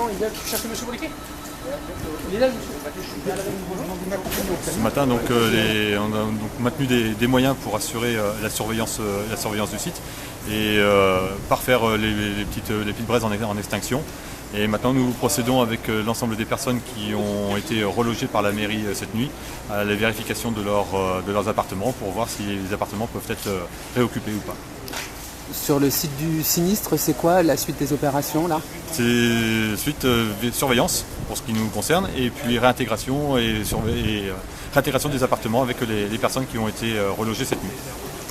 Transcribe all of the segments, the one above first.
Non, il vient chercher M. Briquet. Il est là, monsieur. Ce matin, donc, on a donc maintenu des moyens pour assurer la surveillance du site et parfaire les petites braises en extinction. Et maintenant, nous procédons avec l'ensemble des personnes qui ont été relogées par la mairie cette nuit à la vérification de leurs appartements pour voir si les appartements peuvent être réoccupés ou pas. Sur le site du sinistre, c'est quoi la suite des opérations là? C'est suite surveillance pour ce qui nous concerne et puis réintégration réintégration des appartements avec les personnes qui ont été relogées cette nuit.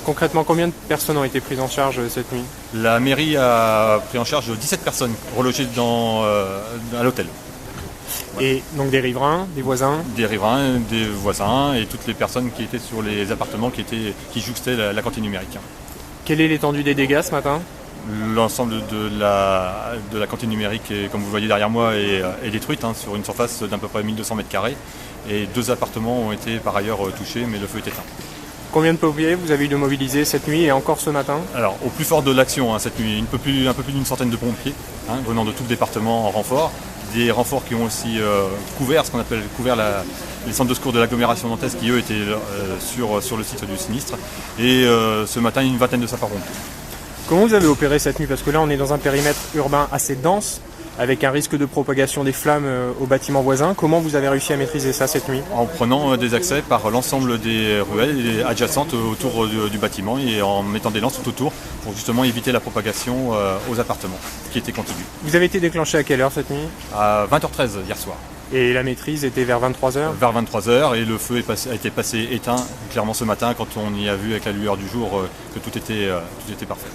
Concrètement, combien de personnes ont été prises en charge cette nuit? La mairie a pris en charge 17 personnes relogées à l'hôtel. Et donc des riverains, des voisins? Des riverains, des voisins et toutes les personnes qui étaient sur les appartements qui jouxtaient la cantine numérique. Quelle est l'étendue des dégâts ce matin? L'ensemble de la cantine numérique, comme vous le voyez derrière moi, est détruite sur une surface d'à peu près 1200 m². Et 2 appartements ont été par ailleurs touchés, mais le feu est éteint. Combien de pompiers vous avez eu de mobiliser cette nuit et encore ce matin? Alors, au plus fort de l'action cette nuit, un peu plus d'une centaine de pompiers venant de tout le département en renfort. Des renforts qui ont aussi couvert les centres de secours de l'agglomération nantaise qui eux étaient sur le site du sinistre. Et ce matin, une vingtaine de sapeurs-pompiers. Comment vous avez opéré cette nuit? Parce que là, on est dans un périmètre urbain assez dense, avec un risque de propagation des flammes aux bâtiments voisins. Comment vous avez réussi à maîtriser ça cette nuit? En prenant des accès par l'ensemble des ruelles adjacentes autour du bâtiment et en mettant des lances tout autour pour justement éviter la propagation aux appartements qui étaient contigus. Vous avez été déclenché à quelle heure cette nuit? À 20h13 hier soir. Et la maîtrise était vers 23h? Vers 23h et le feu a été passé éteint clairement ce matin quand on y a vu avec la lueur du jour que tout était parfait.